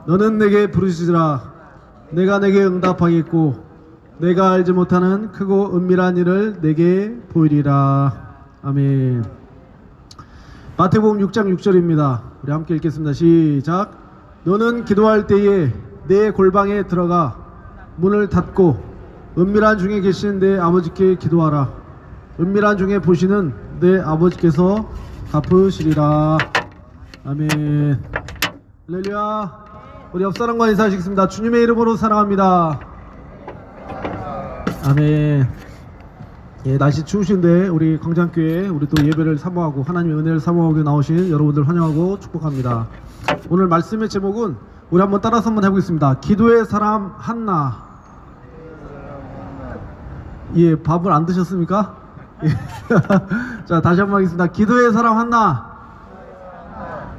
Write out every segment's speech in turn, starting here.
너는 내게 부르시리라. 내가 내게 응답하겠고 내가 알지 못하는 크고 은밀한 일을 내게 보이리라. 아멘. 마태복음 6장 6절입니다. 우리 함께 읽겠습니다. 시작. 너는 기도할 때에 내 골방에 들어가 문을 닫고 은밀한 중에 계신 내 아버지께 기도하라. 은밀한 중에 보시는 내 아버지께서 갚으시리라. 아멘. 할렐루야. 우리 옆사람과 인사하시겠습니다. 주님의 이름으로 사랑합니다. 아멘. 예, 날씨 추우신데 우리 광장교회 우리 또 예배를 사모하고 하나님의 은혜를 사모하고 나오신 여러분들 환영하고 축복합니다. 오늘 말씀의 제목은 우리 한번 따라서 한번 해보겠습니다. 기도의 사람 한나. 예, 밥을 안 드셨습니까? 예. 자, 다시 한번 하겠습니다. 기도의 사람 한나.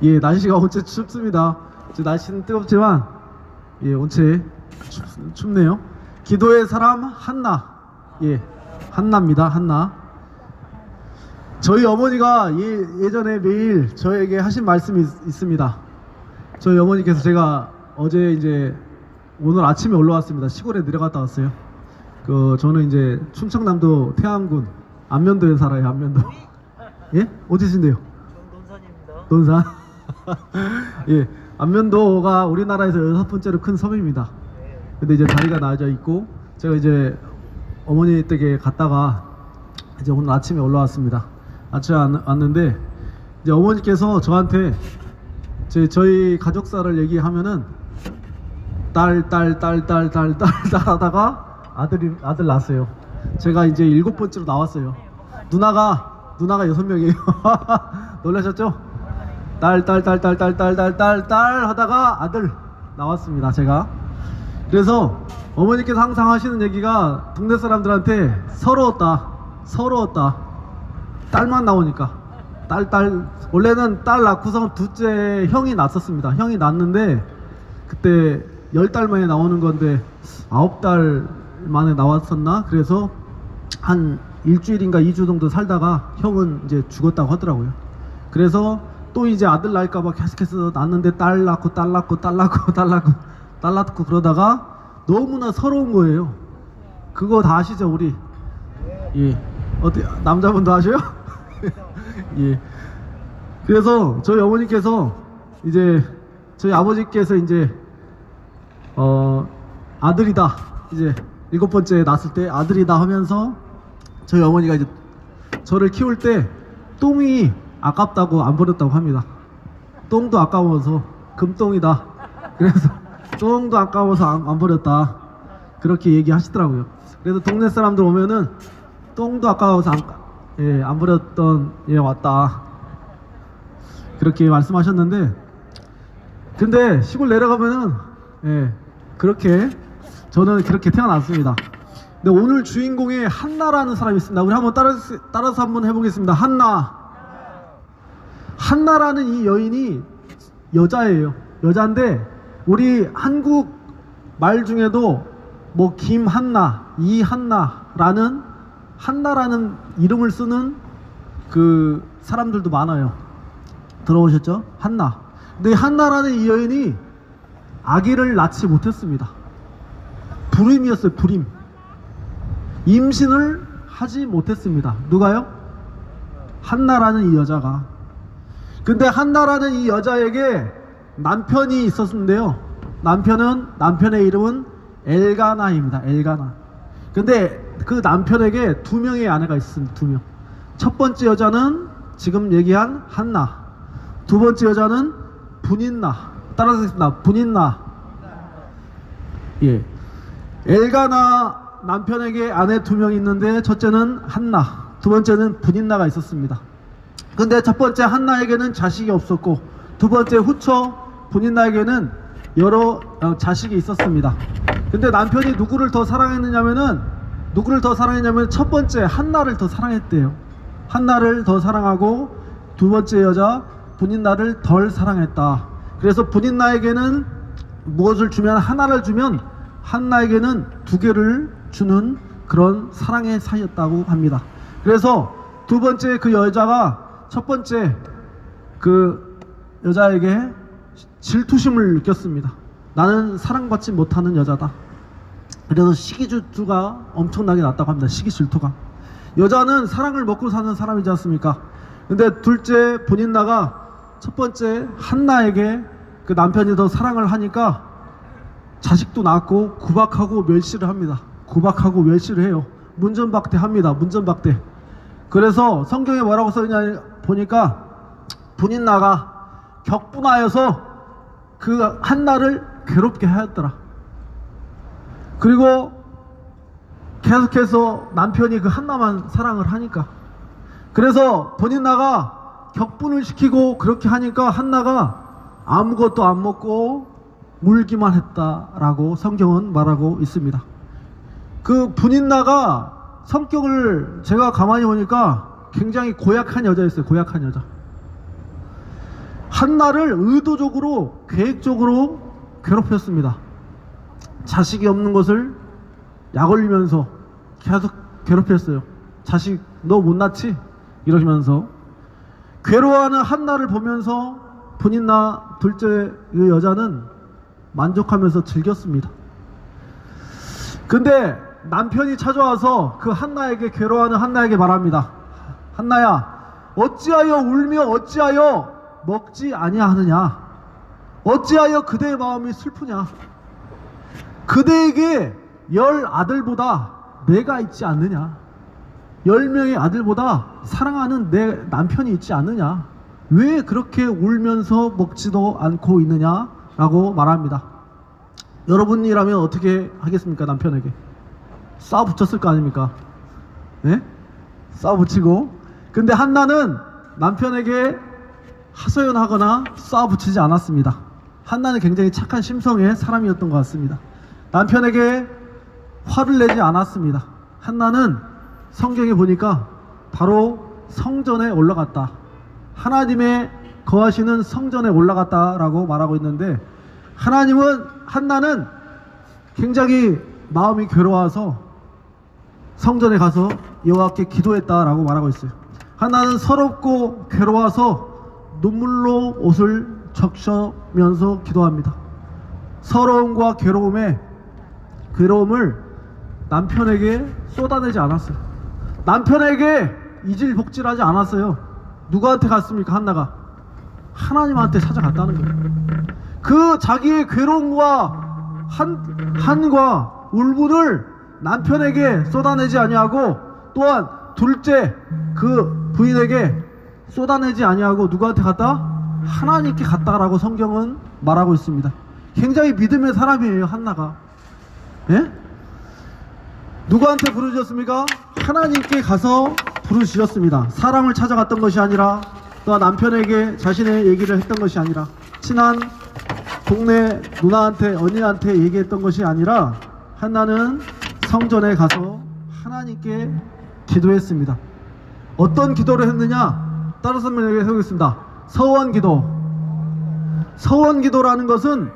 예, 날씨가 온체 춥습니다. 날씨는 뜨겁지만 예, 온체 춥네요. 기도의 사람 한나. 예, 한나입니다. 한나. 저희 어머니가 예전에 매일 저에게 하신 말씀이 있습니다. 저희 어머니께서 제가 어제 이제 오늘 아침에 올라왔습니다. 시골에 내려갔다 왔어요. 저는 이제 충청남도 태안군 안면도에 살아요. 안면도. 예? 어디신데요? 논산입니다. 논산. 예, 안면도가 우리나라에서 6번째로 큰 섬입니다. 근데 이제 다리가 나아져 있고 제가 이제 어머니 댁에 갔다가 이제 오늘 아침에 올라왔습니다. 아침에 왔는데 이제 어머니께서 저한테 저희 가족사를 얘기하면은 딸 하다가 아들 낳았어요. 제가 이제 7번째로 나왔어요. 누나가 6명이에요. 놀라셨죠? 딸 하다가 아들 나왔습니다. 제가. 그래서 어머니께서 항상 하시는 얘기가 동네 사람들한테 서러웠다. 딸만 나오니까. 원래는 딸 낳고서 둘째 형이 낳았습니다. 형이 낳았는데 그때 10달 만에 나오는 건데 9달 만에 나왔었나? 그래서 한 일주일인가 2주 정도 살다가 형은 이제 죽었다고 하더라고요. 그래서 또 이제 아들 낳을까봐 계속해서 낳았는데 딸 낳고 그러다가 너무나 서러운 거예요. 그거 다 아시죠, 우리? 예. 어때, 남자분도 아셔요? 예. 그래서 저희 어머니께서 이제 저희 아버지께서 이제 아들이다. 이제 7번째 낳았을 때 아들이다 하면서 저희 어머니가 이제 저를 키울 때 똥이 아깝다고 안 버렸다고 합니다. 똥도 아까워서 금똥이다. 그래서 똥도 아까워서 안 버렸다. 그렇게 얘기하시더라고요. 그래서 동네 사람들 오면은 똥도 아까워서 안 버렸던 얘 왔다. 그렇게 말씀하셨는데 근데 시골 내려가면은 예, 저는 그렇게 태어났습니다. 근데 오늘 주인공에 한나라는 사람이 있습니다. 우리 한번 따라서 한번 해보겠습니다. 한나라는 이 여인이 여자예요. 여자인데 우리 한국 말 중에도 뭐 김한나, 이한나라는 한나라는 이름을 쓰는 그 사람들도 많아요. 들어보셨죠? 한나. 근데 한나라는 이 여인이 아기를 낳지 못했습니다. 불임이었어요. 불임. 임신을 하지 못했습니다. 누가요? 한나라는 이 여자가. 근데 한나라는 이 여자에게 남편이 있었는데요. 남편의 이름은 엘가나입니다. 엘가나. 근데 그 남편에게 2명의 아내가 있습니다. 2명. 첫 번째 여자는 지금 얘기한 한나. 두 번째 여자는 분인나. 따라서 하겠습니다. 분인나. 예. 엘가나 남편에게 아내 2명 있는데 첫째는 한나, 두 번째는 분인나가 있었습니다. 근데 첫 번째 한나에게는 자식이 없었고 두 번째 후처 분인나에게는 여러 자식이 있었습니다. 근데 남편이 누구를 더 사랑했냐면 첫 번째 한나를 더 사랑했대요. 한나를 더 사랑하고 두 번째 여자 분인나를 덜 사랑했다. 그래서 분인나에게는 무엇을 주면 하나를 주면 한나에게는 2개를 주는 그런 사랑의 사이였다고 합니다. 그래서 두 번째 그 여자가 첫 번째 그 여자에게 질투심을 느꼈습니다. 나는 사랑받지 못하는 여자다. 그래서 시기 질투가 엄청나게 났다고 합니다. 시기 질투가. 여자는 사랑을 먹고 사는 사람이지 않습니까? 근데 둘째 분인나가 첫 번째 한나에게 그 남편이 더 사랑을 하니까 자식도 낳고 구박하고 멸시를 합니다. 구박하고 멸시를 해요. 문전박대합니다. 문전박대. 그래서 성경에 뭐라고 써있냐 보니까 분인나가 격분하여서 그 한나를 괴롭게 하였더라. 그리고 계속해서 남편이 그 한나만 사랑을 하니까, 그래서 분인나가 격분을 시키고 그렇게 하니까 한나가 아무것도 안 먹고 물기만 했다라고 성경은 말하고 있습니다. 그 분인나가 성격을 제가 가만히 보니까 굉장히 고약한 여자였어요. 고약한 여자. 한나를 의도적으로 계획적으로 괴롭혔습니다. 자식이 없는 것을 약 올리면서 계속 괴롭혔어요. 자식 너 못 낳지? 이러시면서 괴로워하는 한나를 보면서 분인나 둘째 그 여자는 만족하면서 즐겼습니다. 근데 남편이 찾아와서 그 한나에게, 괴로워하는 한나에게 말합니다. 한나야, 어찌하여 울며 어찌하여 먹지 아니하느냐? 어찌하여 그대의 마음이 슬프냐? 그대에게 10 아들보다 내가 있지 않느냐? 10명의 아들보다 사랑하는 내 남편이 있지 않느냐? 왜 그렇게 울면서 먹지도 않고 있느냐? 라고 말합니다. 여러분이라면 어떻게 하겠습니까? 남편에게 쏴붙였을 거 아닙니까? 네? 쏴붙이고. 근데 한나는 남편에게 하소연하거나 쏴붙이지 않았습니다. 한나는 굉장히 착한 심성의 사람이었던 것 같습니다. 남편에게 화를 내지 않았습니다. 한나는 성경에 보니까 바로 성전에 올라갔다, 하나님의 거하시는 성전에 올라갔다라고 말하고 있는데, 한나는 굉장히 마음이 괴로워서 성전에 가서 여호와께 기도했다라고 말하고 있어요. 한나는 서럽고 괴로워서 눈물로 옷을 적셔면서 기도합니다. 서러움과 괴로움을 남편에게 쏟아내지 않았어요. 남편에게 이질복질하지 않았어요. 누구한테 갔습니까? 한나가 하나님한테 찾아갔다는 거예요. 그 자기의 괴로움과 한과 울분을 남편에게 쏟아내지 아니하고, 또한 둘째 그 부인에게 쏟아내지 아니하고 누구한테 갔다? 하나님께 갔다라고 성경은 말하고 있습니다. 굉장히 믿음의 사람이에요, 한나가. 예? 누구한테 부르짖었습니까? 하나님께 가서 부르짖었습니다. 사람을 찾아갔던 것이 아니라, 또한 남편에게 자신의 얘기를 했던 것이 아니라, 친한 동네 누나한테, 언니한테 얘기했던 것이 아니라, 한나는 성전에 가서 하나님께 기도했습니다. 어떤 기도를 했느냐? 따라서 설명하겠습니다. 서원기도. 서원기도라는 것은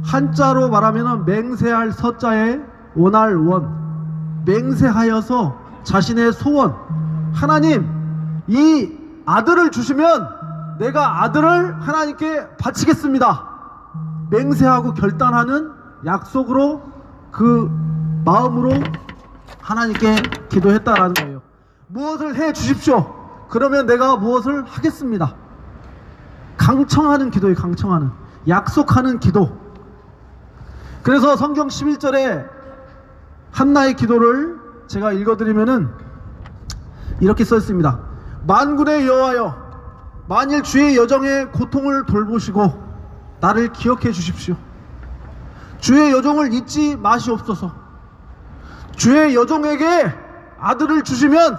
한자로 말하면 맹세할 서자에 원할 원, 맹세하여서 자신의 소원, 하나님 이 아들을 주시면 내가 아들을 하나님께 바치겠습니다, 맹세하고 결단하는 약속으로 그 마음으로 하나님께 기도했다라는 거예요. 무엇을 해 주십시오. 그러면 내가 무엇을 하겠습니다. 강청하는 기도예요. 강청하는, 약속하는 기도. 그래서 성경 11절에 한나의 기도를 제가 읽어드리면은 이렇게 써있습니다. 만군의 여호와여, 만일 주의 여종의 고통을 돌보시고 나를 기억해 주십시오. 주의 여종을 잊지 마시옵소서. 주의 여종에게 아들을 주시면,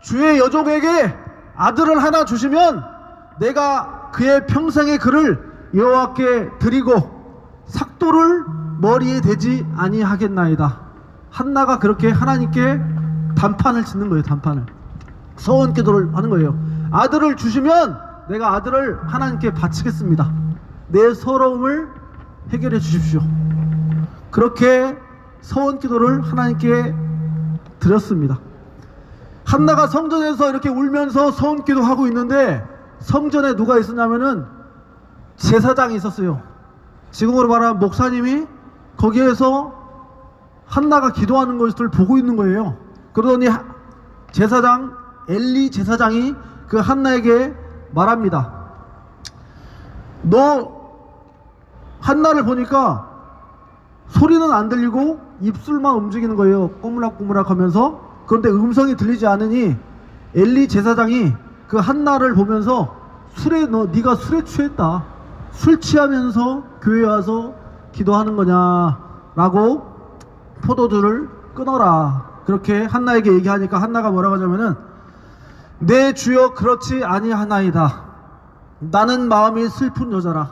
주의 여종에게 아들을 하나 주시면 내가 그의 평생의 그를 여호와께 드리고 삭도를 머리에 대지 아니하겠나이다. 한나가 그렇게 하나님께 단판을 짓는 거예요. 단판을, 서원 기도를 하는 거예요. 아들을 주시면 내가 아들을 하나님께 바치겠습니다. 내 서러움을 해결해 주십시오. 그렇게 서원 기도를 하나님께 드렸습니다. 한나가 성전에서 이렇게 울면서 서원 기도하고 있는데, 성전에 누가 있었냐면은 제사장이 있었어요. 지금으로 말하면 목사님이 거기에서 한나가 기도하는 것을 보고 있는 거예요. 그러더니 제사장 엘리 제사장이 그 한나에게 말합니다. 너 한나를 보니까 소리는 안 들리고 입술만 움직이는 거예요. 꼬물락꼬물락 하면서. 그런데 음성이 들리지 않으니 엘리 제사장이 그 한나를 보면서 네가 술에 취했다. 술 취하면서 교회에 와서 기도하는 거냐라고 포도주를 끊어라. 그렇게 한나에게 얘기하니까 한나가 뭐라고 하냐면은 내 주여 그렇지 아니하나이다. 나는 마음이 슬픈 여자라.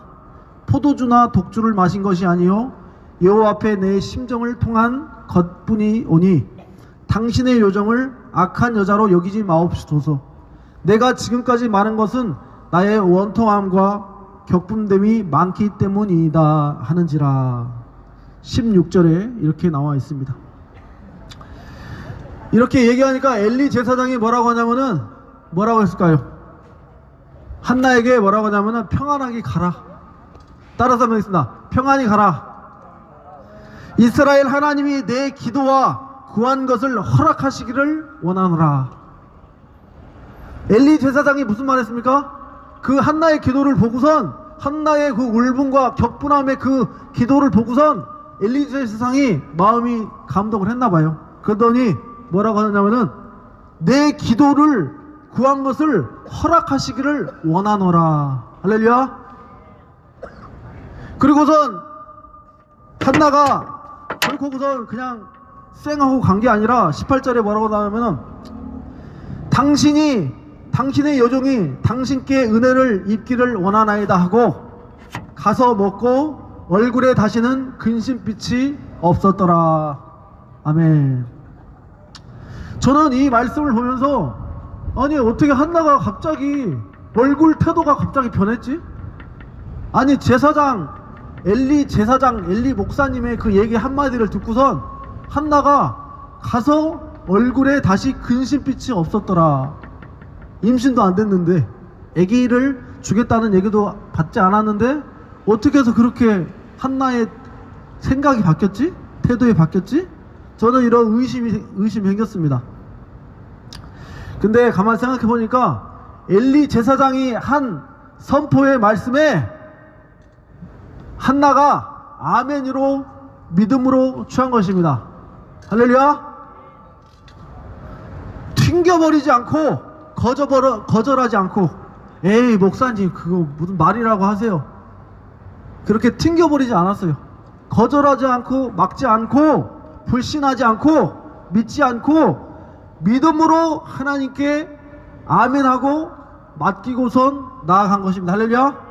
포도주나 독주를 마신 것이 아니요 여호와 앞에 내 심정을 통한 것뿐이 오니 당신의 요정을 악한 여자로 여기지 마옵소서. 내가 지금까지 말한 것은 나의 원통함과 격분됨이 많기 때문이다 하는지라. 16절에 이렇게 나와 있습니다. 이렇게 얘기하니까 엘리 제사장이 뭐라고 하냐면은 뭐라고 했을까요? 한나에게 뭐라고 하냐면은 평안하게 가라. 따라서 하겠습니다. 평안히 가라. 이스라엘 하나님이 내 기도와 구한 것을 허락하시기를 원하노라. 엘리 제사장이 무슨 말 했습니까? 그 한나의 기도를 보고선, 한나의 그 울분과 격분함의 그 기도를 보고선 엘리 제사장이 마음이 감동을 했나봐요. 그러더니 뭐라고 하냐면은 내 기도를 구한 것을 허락하시기를 원하노라. 할렐루야. 그리고선 한나가 결국은 그냥 쌩하고 간 게 아니라 18절에 뭐라고 나오면은 당신의 여종이 당신께 은혜를 입기를 원하나이다 하고 가서 먹고 얼굴에 다시는 근심빛이 없었더라. 아멘. 저는 이 말씀을 보면서 아니 어떻게 한나가 갑자기 얼굴 태도가 갑자기 변했지? 아니 엘리 목사님의 그 얘기 한마디를 듣고선 한나가 가서 얼굴에 다시 근심빛이 없었더라. 임신도 안 됐는데 아기를 주겠다는 얘기도 받지 않았는데 어떻게 해서 그렇게 한나의 생각이 바뀌었지? 태도에 바뀌었지? 저는 이런 의심이 생겼습니다. 근데 가만히 생각해 보니까 엘리 제사장이 한 선포의 말씀에 한나가 아멘으로 믿음으로 취한 것입니다. 할렐루야. 튕겨버리지 않고 거절하지 않고 에이 목사님 그거 무슨 말이라고 하세요. 그렇게 튕겨버리지 않았어요. 거절하지 않고 막지 않고 불신하지 않고 믿지 않고 믿음으로 하나님께 아멘하고 맡기고선 나아간 것입니다. 할렐루야.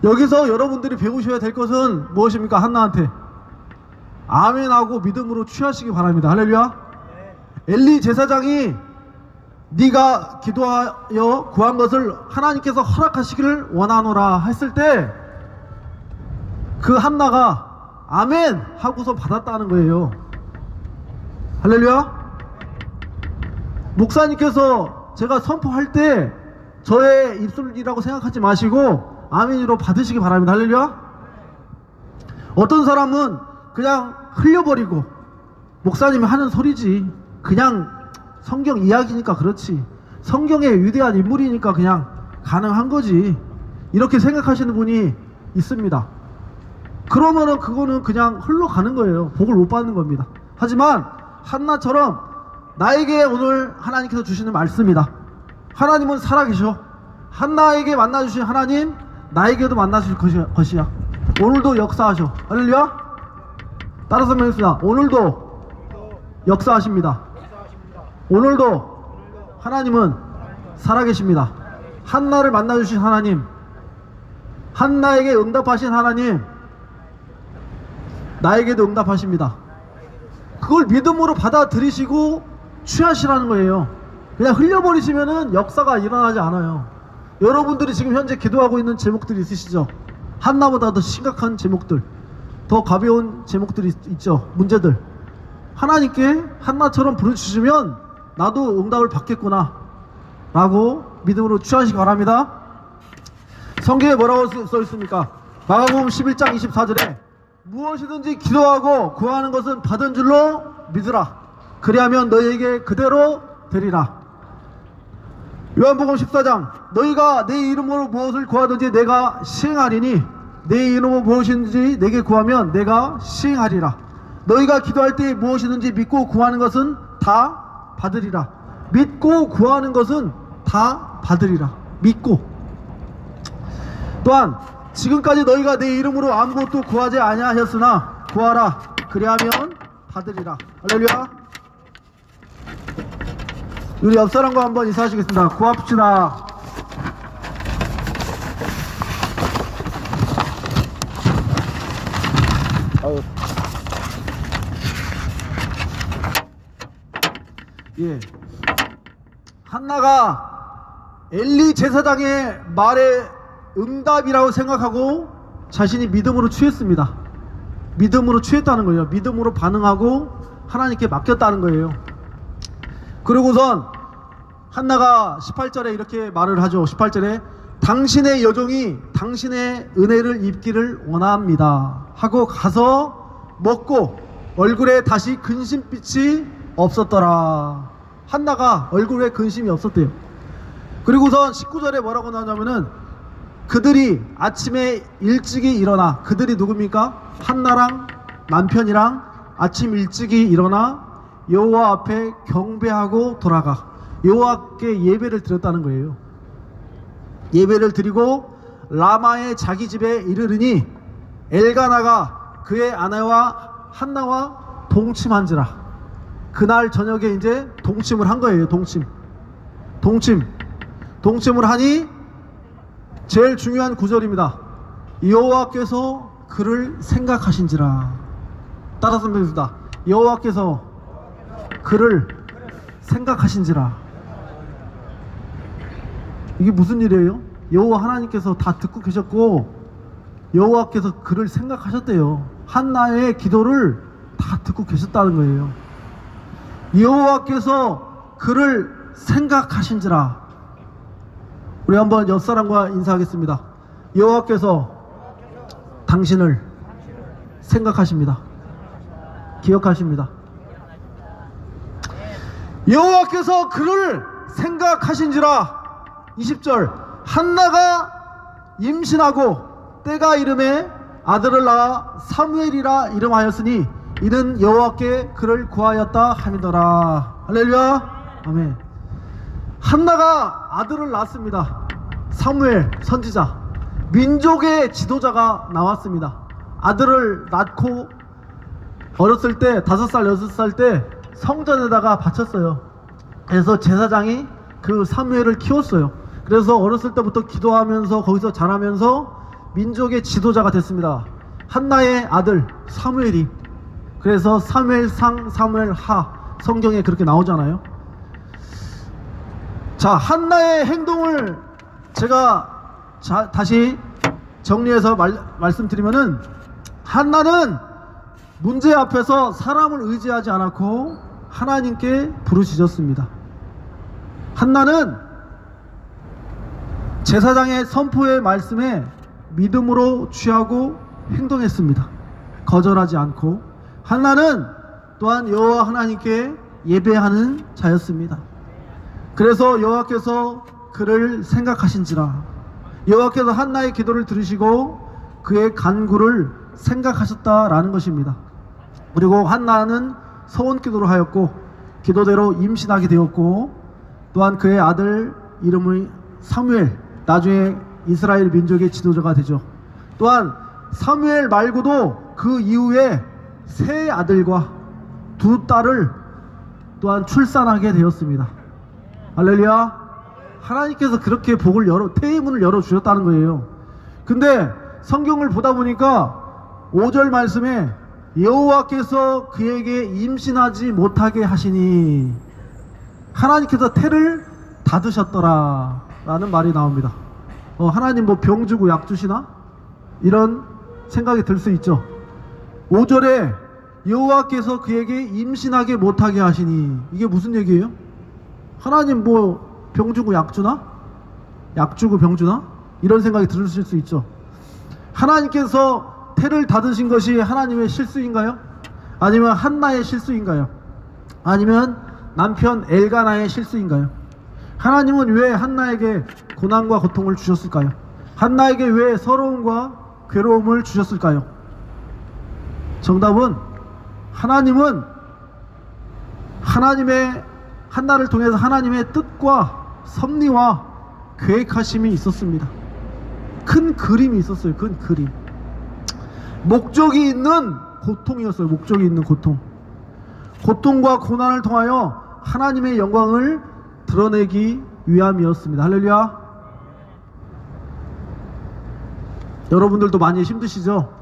여기서 여러분들이 배우셔야 될 것은 무엇입니까? 한나한테 아멘하고 믿음으로 취하시기 바랍니다. 할렐루야. 엘리 제사장이 네가 기도하여 구한 것을 하나님께서 허락하시기를 원하노라 했을 때 그 한나가 아멘 하고서 받았다는 거예요. 할렐루야. 목사님께서 제가 선포할 때 저의 입술이라고 생각하지 마시고 아멘으로 받으시기 바랍니다. 할렐루야. 어떤 사람은 그냥 흘려버리고 목사님이 하는 소리지, 그냥 성경 이야기니까 그렇지, 성경의 위대한 인물이니까 그냥 가능한 거지, 이렇게 생각하시는 분이 있습니다. 그러면은 그거는 그냥 흘러가는 거예요. 복을 못 받는 겁니다. 하지만 한나처럼 나에게 오늘 하나님께서 주시는 말씀이다. 하나님은 살아계셔. 한나에게 만나주신 하나님 나에게도 만나실 것이야. 오늘도 역사하셔. 할렐루야. 따라서 말했습니다. 오늘도 역사하십니다. 오늘도 하나님은 살아계십니다. 한나를 만나주신 하나님, 한나에게 응답하신 하나님 나에게도 응답하십니다. 그걸 믿음으로 받아들이시고 취하시라는 거예요. 그냥 흘려버리시면은 역사가 일어나지 않아요. 여러분들이 지금 현재 기도하고 있는 제목들이 있으시죠? 한나보다 더 심각한 제목들, 더 가벼운 제목들이 있죠. 문제들. 하나님께 한나처럼 부르짖으면 나도 응답을 받겠구나 라고 믿음으로 취하시기 바랍니다. 성경에 뭐라고 써 있습니까? 마가복음 11장 24절에 무엇이든지 기도하고 구하는 것은 받은 줄로 믿으라. 그리하면 너희에게 그대로 되리라. 요한복음 14장 너희가 내 이름으로 무엇을 구하든지 내가 시행하리니 내 이름으로 무엇인지 내게 구하면 내가 시행하리라. 너희가 기도할 때 무엇이든지 믿고 구하는 것은 다 받으리라. 믿고 구하는 것은 다 받으리라. 믿고. 또한 지금까지 너희가 내 이름으로 아무것도 구하지 아니하였으나 구하라. 그리하면 받으리라. 할렐루야. 우리 옆 사람과 한번 인사하시겠습니다. 구합시다. 예. 한나가 엘리 제사장의 말에 응답이라고 생각하고 자신이 믿음으로 취했습니다. 믿음으로 취했다는 거예요. 믿음으로 반응하고 하나님께 맡겼다는 거예요. 그리고선 한나가 18절에 이렇게 말을 하죠. 18절에 당신의 여종이 당신의 은혜를 입기를 원합니다 하고 가서 먹고 얼굴에 다시 근심빛이 없었더라. 한나가 얼굴에 근심이 없었대요. 그리고선 19절에 뭐라고 나오냐면은 그들이 아침에 일찍이 일어나, 그들이 누굽니까? 한나랑 남편이랑 아침 일찍이 일어나 여호와 앞에 경배하고 돌아가 여호와께 예배를 드렸다는 거예요. 예배를 드리고 라마의 자기 집에 이르르니 엘가나가 그의 아내와 한나와 동침한지라. 그날 저녁에 이제 동침을 한 거예요. 동침을 하니 제일 중요한 구절입니다. 여호와께서 그를 생각하신지라. 따라서 봅니다. 여호와께서 그를 생각하신지라. 이게 무슨 일이에요? 여호와 하나님께서 다 듣고 계셨고 여호와께서 그를 생각하셨대요. 한나의 기도를 다 듣고 계셨다는 거예요. 여호와께서 그를 생각하신지라. 우리 한번 옆사람과 인사하겠습니다. 여호와께서 당신을 생각하십니다. 기억하십니다. 여호와께서 그를 생각하신지라. 20절 한나가 임신하고 때가 이름에 아들을 낳아 사무엘이라 이름하였으니 이는 여호와께 그를 구하였다 함이더라. 할렐루야. 아멘. 한나가 아들을 낳았습니다. 사무엘 선지자, 민족의 지도자가 나왔습니다. 아들을 낳고 어렸을 때 5살 6살 때 성전에다가 바쳤어요. 그래서 제사장이 그 사무엘을 키웠어요. 그래서 어렸을 때부터 기도하면서 거기서 자라면서 민족의 지도자가 됐습니다. 한나의 아들 사무엘이. 그래서 사무엘상 사무엘하 성경에 그렇게 나오잖아요. 자, 한나의 행동을 제가 다시 정리해서 말씀드리면은 한나는 문제 앞에서 사람을 의지하지 않았고 하나님께 부르짖었습니다. 한나는 제사장의 선포의 말씀에 믿음으로 취하고 행동했습니다. 거절하지 않고. 한나는 또한 여호와 하나님께 예배하는 자였습니다. 그래서 여호와께서 그를 생각하신지라. 여호와께서 한나의 기도를 들으시고 그의 간구를 생각하셨다라는 것입니다. 그리고 한나는 서원 기도를 하였고 기도대로 임신하게 되었고 또한 그의 아들 이름이 사무엘, 나중에 이스라엘 민족의 지도자가 되죠. 또한 사무엘 말고도 그 이후에 세 아들과 두 딸을 또한 출산하게 되었습니다. 할렐루야. 하나님께서 그렇게 태의문을 열어주셨다는 거예요. 근데 성경을 보다 보니까 5절 말씀에 여호와께서 그에게 임신하지 못하게 하시니 하나님께서 태를 닫으셨더라 라는 말이 나옵니다. 하나님 뭐 병 주고 약 주시나? 이런 생각이 들 수 있죠. 5절에 여호와께서 그에게 임신하게 못하게 하시니 이게 무슨 얘기예요? 하나님 뭐 병 주고 약 주나? 약 주고 병 주나? 이런 생각이 들으실 수 있죠. 하나님께서 태를 닫으신 것이 하나님의 실수인가요? 아니면 한나의 실수인가요? 아니면 남편 엘가나의 실수인가요? 하나님은 왜 한나에게 고난과 고통을 주셨을까요? 한나에게 왜 서러움과 괴로움을 주셨을까요? 정답은 하나님은 한나를 통해서 하나님의 뜻과 섭리와 계획하심이 있었습니다. 큰 그림이 있었어요. 큰 그림. 목적이 있는 고통이었어요. 목적이 있는 고통. 고통과 고난을 통하여 하나님의 영광을 드러내기 위함이었습니다. 할렐루야. 여러분들도 많이 힘드시죠?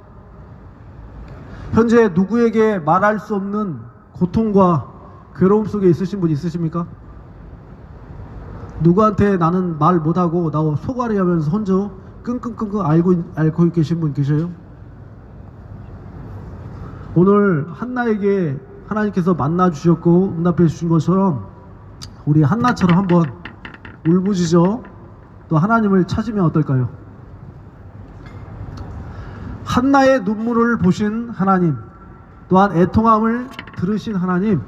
현재 누구에게 말할 수 없는 고통과 괴로움 속에 있으신 분 있으십니까? 누구한테 나는 말 못하고 나 소갈이 하면서 혼자 끙끙끙끙 앓고 계신 분 계셔요? 오늘 한나에게 하나님께서 만나 주셨고 응답해 주신 것처럼 우리 한나처럼 한번 울부짖어 또 하나님을 찾으면 어떨까요? 한나의 눈물을 보신 하나님, 또한 애통함을 들으신 하나님,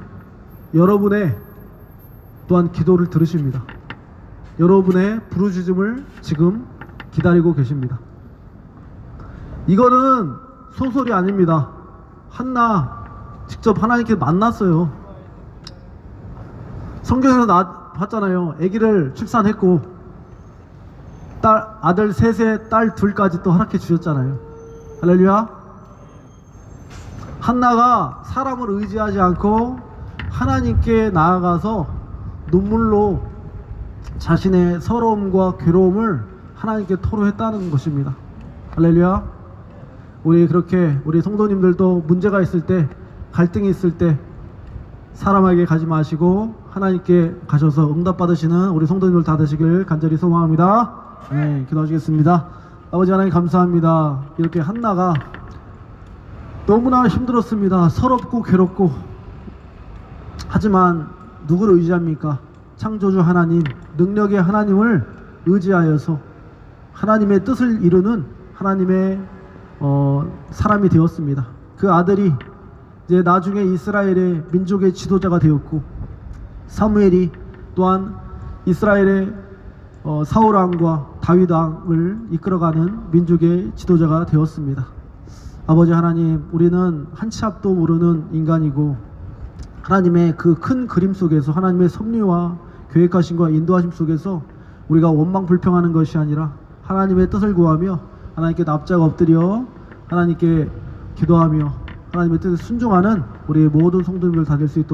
여러분의 또한 기도를 들으십니다. 여러분의 부르짖음을 지금 기다리고 계십니다. 이거는 소설이 아닙니다. 한나 직접 하나님께 만났어요. 성경에서 봤잖아요. 아기를 출산했고 아들 셋에 딸 둘까지 또 허락해 주셨잖아요. 할렐루야. 한나가 사람을 의지하지 않고 하나님께 나아가서 눈물로 자신의 서러움과 괴로움을 하나님께 토로했다는 것입니다. 할렐루야. 우리 그렇게 우리 성도님들도 문제가 있을 때, 갈등이 있을 때 사람에게 가지 마시고 하나님께 가셔서 응답 받으시는 우리 성도님들 다 되시길 간절히 소망합니다. 네, 기도하시겠습니다. 아버지 하나님 감사합니다. 이렇게 한나가 너무나 힘들었습니다. 서럽고 괴롭고. 하지만 누구를 의지합니까? 창조주 하나님, 능력의 하나님을 의지하여서 하나님의 뜻을 이루는 하나님의 사람이 되었습니다. 그 아들이 이제 나중에 이스라엘의 민족의 지도자가 되었고, 사무엘이 또한 이스라엘의 사울 왕과 다윗 왕을 이끌어가는 민족의 지도자가 되었습니다. 아버지 하나님, 우리는 한 치 앞도 모르는 인간이고 하나님의 그 큰 그림 속에서 하나님의 섭리와 계획하심과 인도하심 속에서 우리가 원망불평하는 것이 아니라 하나님의 뜻을 구하며 하나님께 납작 엎드려 하나님께 기도하며 하나님의 뜻에 순종하는 우리 모든 성도님들 다 될 수 있도록